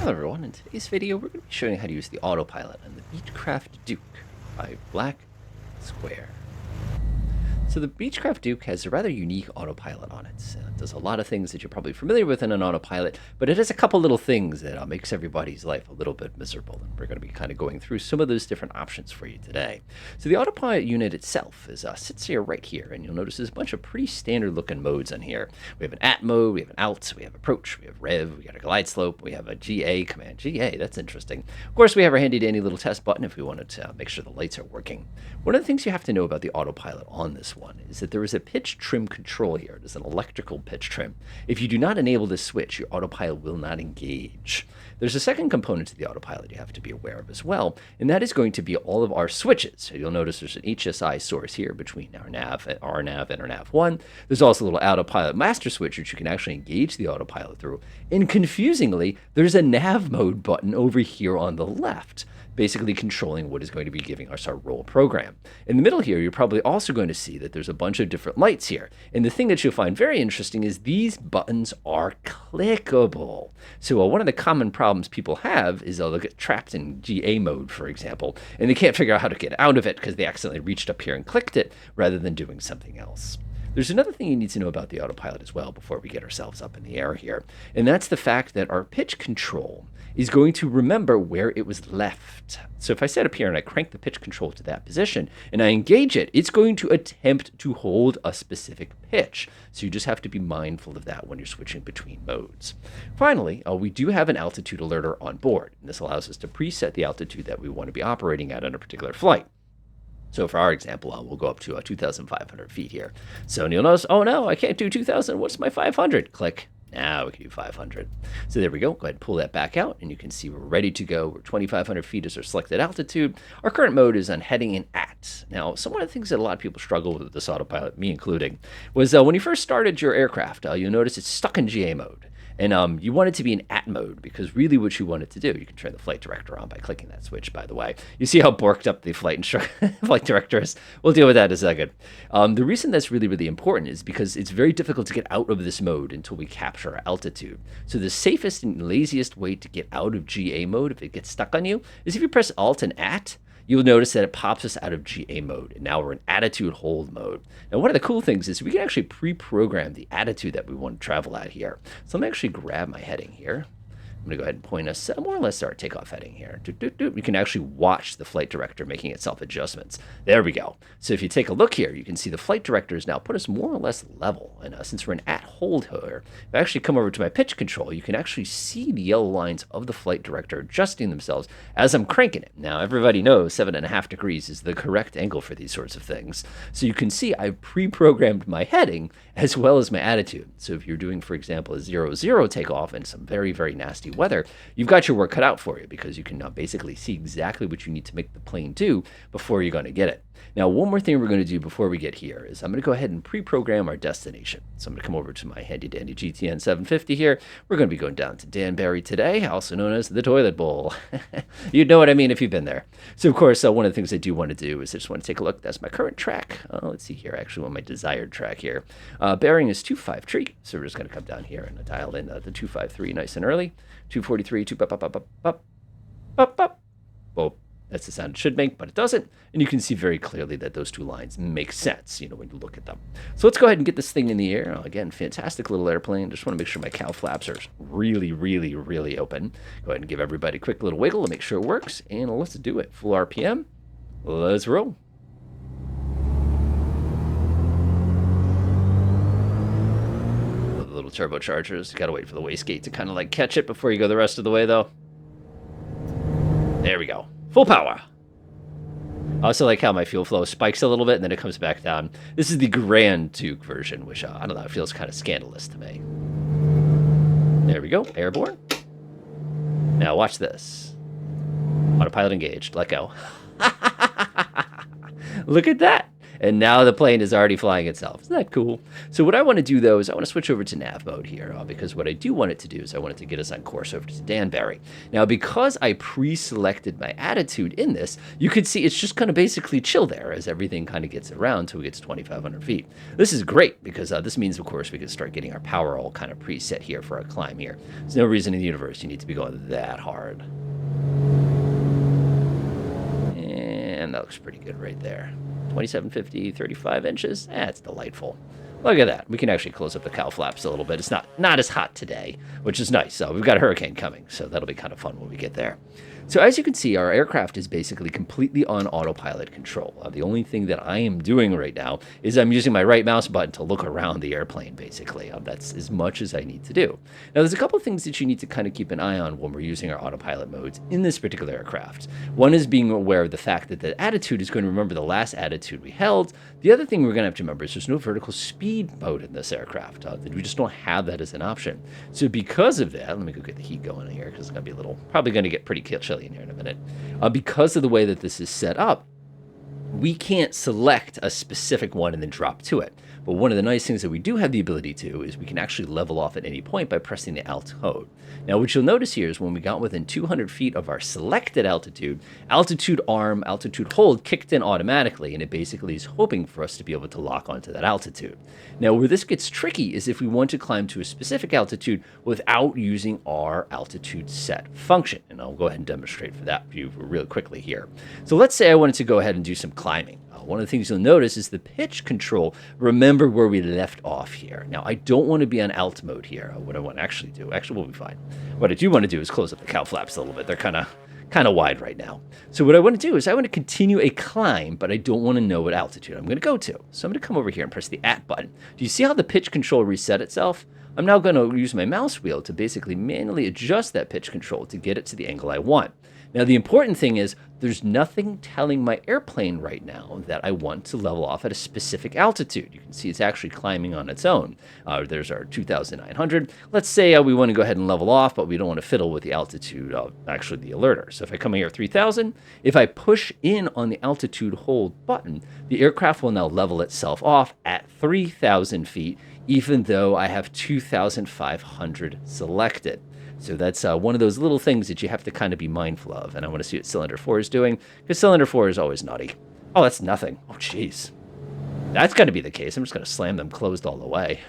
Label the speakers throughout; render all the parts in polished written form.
Speaker 1: Hello everyone, in today's video we're going to be showing you how to use the Autopilot on the Beechcraft Duke by Black Square. So the Beechcraft Duke has a rather unique autopilot on it. It does a lot of things that you're probably familiar with in an autopilot, but it has a couple little things that makes everybody's life a little bit miserable. And we're going to be kind of going through some of those different options for you today. So the autopilot unit itself sits here right here, and you'll notice there's a bunch of pretty standard looking modes on here. We have an at mode, we have an alt, we have approach, we have rev, we got a glide slope, we have a GA command. GA, that's interesting. Of course, we have our handy dandy little test button if we wanted to make sure the lights are working. One of the things you have to know about the autopilot on this one is that there is a pitch trim control here. It is an electrical pitch trim. If you do not enable this switch, your autopilot will not engage. There's a second component to the autopilot you have to be aware of as well, and that is going to be all of our switches. So you'll notice there's an HSI source here between our nav and our nav1. There's also a little autopilot master switch, which you can actually engage the autopilot through. And confusingly, there's a nav mode button over here on the left, basically controlling what is going to be giving us our roll program. In the middle here, you're probably also going to see that there's a bunch of different lights here. And the thing that you'll find very interesting is these buttons are clickable. So one of the common problems people have is they'll get trapped in GA mode, for example, and they can't figure out how to get out of it because they accidentally reached up here and clicked it rather than doing something else. There's another thing you need to know about the autopilot as well before we get ourselves up in the air here, and that's the fact that our pitch control is going to remember where it was left. So if I set up here and I crank the pitch control to that position and I engage it, it's going to attempt to hold a specific pitch. So you just have to be mindful of that when you're switching between modes. Finally, we do have an altitude alerter on board, and this allows us to preset the altitude that we want to be operating at on a particular flight. So for our example, we'll go up to 2,500 feet here. So you'll notice, oh no, I can't do 2,000. What's my 500? Click. Now we can do 500. So there we go. Go ahead and pull that back out, and you can see we're ready to go. We're 2,500 feet is our selected altitude. Our current mode is on heading in at. Now, some of the things that a lot of people struggle with this autopilot, me including, was when you first started your aircraft, you'll notice it's stuck in GA mode. And you want it to be in at mode because really what you want it to do, you can turn the flight director on by clicking that switch, by the way. You see how borked up the flight director is? We'll deal with that in a second. The reason that's really, really important is because it's very difficult to get out of this mode until we capture our altitude. So the safest and laziest way to get out of GA mode if it gets stuck on you is if you press Alt and At. You'll notice that it pops us out of GA mode, and now we're in attitude hold mode. Now, one of the cool things is we can actually pre-program the attitude that we want to travel at here. So let me actually grab my heading here. I'm going to go ahead and point us more or less our takeoff heading here. You can actually watch the flight director making itself adjustments. There we go. So if you take a look here, you can see the flight director has now put us more or less level. And since we're in at hold here, if I actually come over to my pitch control, you can actually see the yellow lines of the flight director adjusting themselves as I'm cranking it. Now, everybody knows 7.5 degrees is the correct angle for these sorts of things. So you can see I've pre-programmed my heading as well as my attitude. So if you're doing, for example, a 0-0 takeoff and some very, very nasty weather, you've got your work cut out for you because you can now basically see exactly what you need to make the plane do before you're going to get it. Now, one more thing we're going to do before we get here is I'm going to go ahead and pre-program our destination. So I'm going to come over to my handy dandy GTN 750 here. We're going to be going down to Danbury today, also known as the Toilet Bowl. You'd know what I mean if you've been there. So, of course, one of the things I do want to do is I just want to take a look. That's my current track. Let's see here. I actually want my desired track here. Bearing is 253. So we're just going to come down here and dial in the 253 nice and early. 243, 2 up, up. Well, that's the sound it should make, but it doesn't. And you can see very clearly that those two lines make sense, when you look at them. So let's go ahead and get this thing in the air. Again, fantastic little airplane. Just want to make sure my cow flaps are really, really, really open. Go ahead and give everybody a quick little wiggle to make sure it works. And let's do it. Full RPM. Let's roll. The little turbochargers. You got to wait for the wastegate to kind of catch it before you go the rest of the way, though. There we go. Full power. I also like how my fuel flow spikes a little bit and then it comes back down. This is the Grand Duke version, which, I don't know, it feels kind of scandalous to me. There we go. Airborne. Now watch this. Autopilot engaged. Let go. Look at that. And now the plane is already flying itself. Isn't that cool? So what I want to do, though, is I want to switch over to nav mode here, because what I do want it to do is I want it to get us on course over to Danbury. Now, because I pre-selected my attitude in this, you can see it's just going to basically chill there as everything kind of gets around until we get to 2,500 feet. This is great because this means, of course, we can start getting our power all kind of preset here for our climb here. There's no reason in the universe you need to be going that hard. And that looks pretty good right there. 2750, 35 inches. That's delightful. Look at that. We can actually close up the cowl flaps a little bit. It's not as hot today, which is nice. So we've got a hurricane coming, so that'll be kind of fun when we get there. So as you can see, our aircraft is basically completely on autopilot control. The only thing that I am doing right now is I'm using my right mouse button to look around the airplane, basically. That's as much as I need to do. Now, there's a couple of things that you need to kind of keep an eye on when we're using our autopilot modes in this particular aircraft. One is being aware of the fact that the attitude is going to remember the last attitude we held. The other thing we're going to have to remember is there's no vertical speed mode in this aircraft. We just don't have that as an option. So because of that, let me go get the heat going here because it's going to be probably going to get pretty chilly in here in a minute. Because of the way that this is set up, we can't select a specific one and then drop to it. But one of the nice things that we do have the ability to is we can actually level off at any point by pressing the Alt code. Now, what you'll notice here is when we got within 200 feet of our selected altitude, altitude arm, altitude hold kicked in automatically, and it basically is hoping for us to be able to lock onto that altitude. Now, where this gets tricky is if we want to climb to a specific altitude without using our altitude set function. And I'll go ahead and demonstrate for that for you really quickly here. So let's say I wanted to go ahead and do some climbing. One of the things you'll notice is the pitch control. Remember where we left off here. Now, I don't want to be on alt mode here. What I want to actually do, we'll be fine. What I do want to do is close up the cowl flaps a little bit. They're kind of wide right now. So what I want to do is I want to continue a climb, but I don't want to know what altitude I'm going to go to. So I'm going to come over here and press the at button. Do you see how the pitch control reset itself? I'm now going to use my mouse wheel to basically manually adjust that pitch control to get it to the angle I want. Now, the important thing is there's nothing telling my airplane right now that I want to level off at a specific altitude. You can see it's actually climbing on its own. There's our 2,900. Let's say we want to go ahead and level off, but we don't want to fiddle with the altitude of actually the alerter. So if I come here at 3,000, if I push in on the altitude hold button, the aircraft will now level itself off at 3,000 feet, even though I have 2,500 selected. So that's one of those little things that you have to kind of be mindful of. And I want to see what cylinder 4 is doing, because cylinder 4 is always naughty. Oh, that's nothing. Oh, jeez. That's going to be the case. I'm just going to slam them closed all the way.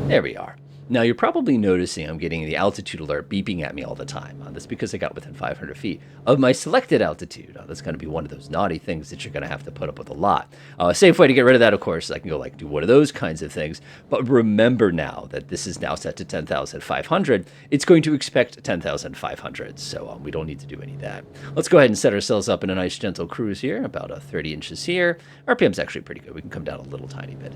Speaker 1: There we are. Now, you're probably noticing I'm getting the altitude alert beeping at me all the time. That's because I got within 500 feet of my selected altitude. That's going to be one of those naughty things that you're going to have to put up with a lot. A safe way to get rid of that, of course, is I can go do one of those kinds of things. But remember now that this is now set to 10,500. It's going to expect 10,500. So we don't need to do any of that. Let's go ahead and set ourselves up in a nice gentle cruise here, about 30 inches here. RPM's actually pretty good. We can come down a little tiny bit.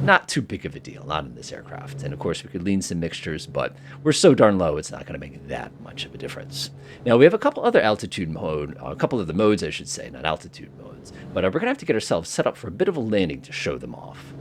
Speaker 1: Not too big of a deal, not in this aircraft. And of course, we could lean some mixtures, but we're so darn low, it's not going to make that much of a difference. Now, we have a couple other altitude mode, a couple of the modes, I should say, not altitude modes, but we're going to have to get ourselves set up for a bit of a landing to show them off.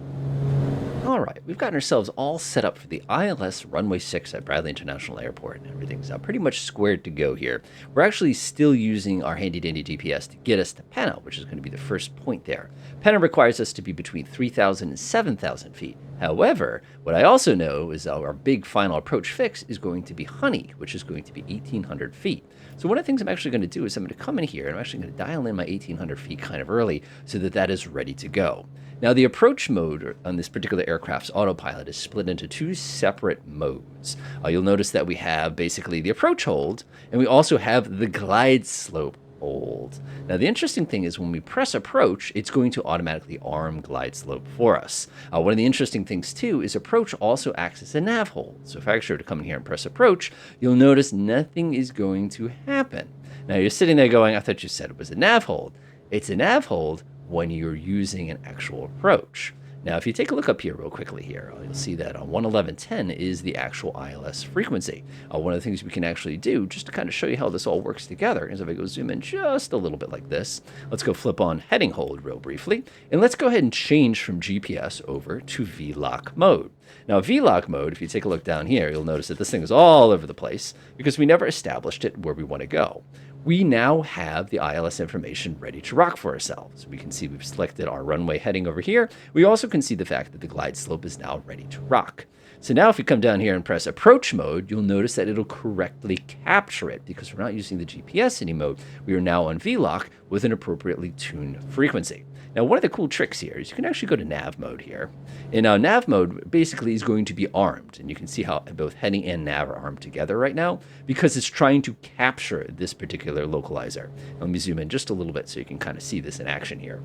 Speaker 1: All right, we've gotten ourselves all set up for the ILS Runway 6 at Bradley International Airport, and everything's pretty much squared to go here. We're actually still using our handy-dandy GPS to get us to Penna, which is going to be the first point there. Penna requires us to be between 3,000 and 7,000 feet. However, what I also know is our big final approach fix is going to be Honey, which is going to be 1,800 feet. So one of the things I'm actually going to do is I'm going to come in here and I'm actually going to dial in my 1,800 feet kind of early so that that is ready to go. Now, the approach mode on this particular aircraft's autopilot is split into two separate modes. You'll notice that we have basically the approach hold, and we also have the glide slope hold. Now, the interesting thing is when we press approach, it's going to automatically arm glide slope for us. One of the interesting things, too, is approach also acts as a nav hold. So if I actually were to come in here and press approach, you'll notice nothing is going to happen. Now, you're sitting there going, I thought you said it was a nav hold. It's a nav hold when you're using an actual approach. Now, if you take a look up here real quickly here, you'll see that 111.10 is the actual ILS frequency. One of the things we can actually do, just to kind of show you how this all works together, is if I go zoom in just a little bit like this, let's go flip on heading hold real briefly, and let's go ahead and change from GPS over to VLOC mode. Now, VLOC mode, if you take a look down here, you'll notice that this thing is all over the place because we never established it where we want to go. we now have the ILS information ready to rock for ourselves. We can see we've selected our runway heading over here. We also can see the fact that the glide slope is now ready to rock. So now if we come down here and press approach mode, you'll notice that it'll correctly capture it because we're not using the GPS anymore. We are now on VLOC with an appropriately tuned frequency. Now, one of the cool tricks here is you can actually go to nav mode here. And now nav mode basically is going to be armed. And you can see how both heading and nav are armed together right now because it's trying to capture this particular localizer. Let me zoom in just a little bit so you can kind of see this in action here.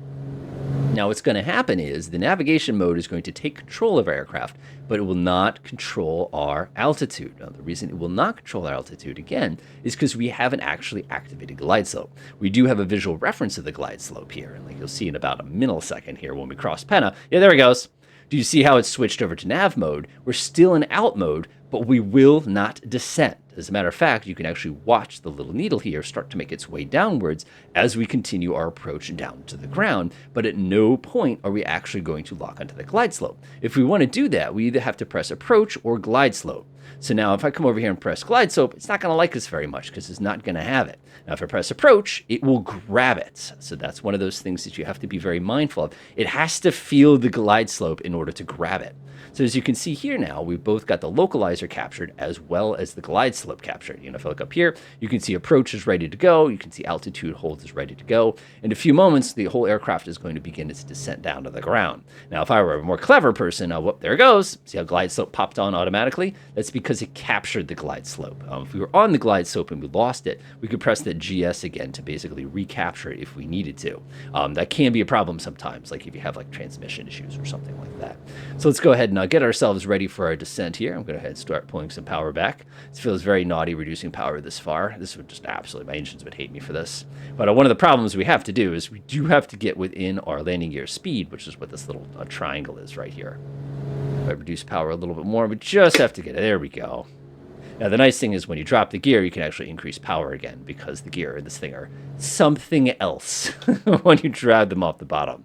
Speaker 1: Now, what's going to happen is the navigation mode is going to take control of our aircraft, but it will not control our altitude. Now, the reason it will not control our altitude, again, is because we haven't actually activated glide slope. We do have a visual reference of the glide slope here, and like you'll see in about a millisecond here when we cross Penna. Yeah, there it goes. Do you see how it's switched over to nav mode? We're still in alt mode, but we will not descend. As a matter of fact, you can actually watch the little needle here start to make its way downwards as we continue our approach down to the ground, but at no point are we actually going to lock onto the glide slope. If we want to do that, we either have to press approach or glide slope. So now if I come over here and press glide slope, it's not going to like this very much because it's not going to have it. Now if I press approach, it will grab it. So that's one of those things that you have to be very mindful of. It has to feel the glide slope in order to grab it. So as you can see here now, we've both got the localizer captured as well as the glide slope captured. You know, if I look up here, you can see approach is ready to go. You can see altitude hold is ready to go. In a few moments, the whole aircraft is going to begin its descent down to the ground. Now, if I were a more clever person, whoop, there it goes. See how glide slope popped on automatically? That's because it captured the glide slope. If we were on the glide slope and we lost it, we could press the GS again to basically recapture it if we needed to. That can be a problem sometimes, like if you have like transmission issues or something like that. So let's go ahead and get ourselves ready for our descent here. I'm going to go ahead and start pulling some power back. This feels very naughty reducing power this far. This would just absolutely, my engines would hate me for this. But one of the problems we have to do is we do have to get within our landing gear speed, which is what this little triangle is right here. If I reduce power a little bit more, we just have to get it. There we go. Now, the nice thing is when you drop the gear, you can actually increase power again because the gear and this thing are something else when you drag them off the bottom.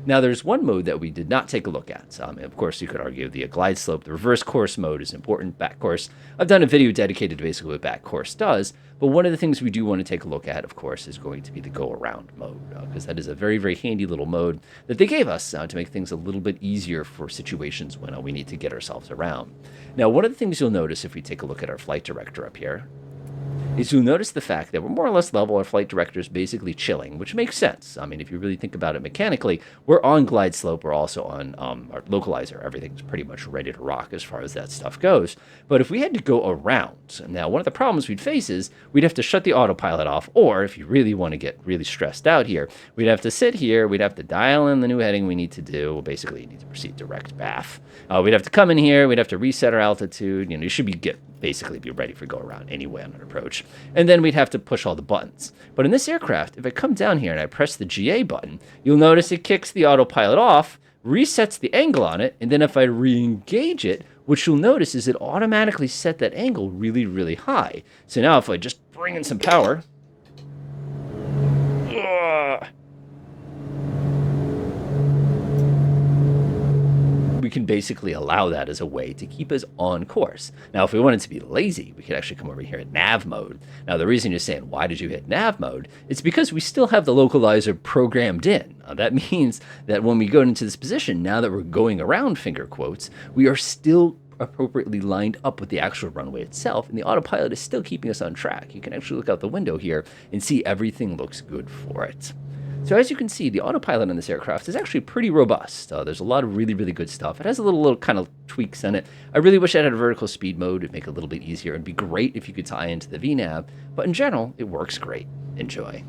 Speaker 1: Now, there's one mode that we did not take a look at. Of course, you could argue the glide slope, the reverse course mode is important. Back course, I've done a video dedicated to basically what back course does. But one of the things we do want to take a look at, of course, is going to be the go around mode, because that is a very, very handy little mode that they gave us to make things a little bit easier for situations when we need to get ourselves around. Now, one of the things you'll notice if we take a look at our flight director up here is you'll notice the fact that we're more or less level. Our flight director is basically chilling, which makes sense. I mean, if you really think about it mechanically, we're on glide slope. We're also on our localizer. Everything's pretty much ready to rock as far as that stuff goes. But if we had to go around, now one of the problems we'd face is we'd have to shut the autopilot off, or if you really want to get really stressed out here, we'd have to sit here. We'd have to dial in the new heading we need to do. Well, basically, you need to proceed direct BAF. We'd have to come in here. We'd have to reset our altitude. You know, you should basically be ready for go around anyway on an approach. And then we'd have to push all the buttons. But in this aircraft, if I come down here and I press the GA button, you'll notice it kicks the autopilot off, resets the angle on it, and then if I re-engage it, what you'll notice is it automatically set that angle really, really high. So now if I just bring in some power, we can basically allow that as a way to keep us on course. Now, if we wanted to be lazy, we could actually come over here at nav mode. Now, the reason you're saying, why did you hit nav mode? It's because we still have the localizer programmed in. That means that when we go into this position, now that we're going around, finger quotes, we are still appropriately lined up with the actual runway itself, and the autopilot is still keeping us on track. You can actually look out the window here and see everything looks good for it. So as you can see, the autopilot on this aircraft is actually pretty robust. There's a lot of really, really good stuff. It has a little kind of tweaks in it. I really wish it had a vertical speed mode. It'd make it a little bit easier. It'd be great if you could tie into the VNAV, but in general, it works great. Enjoy.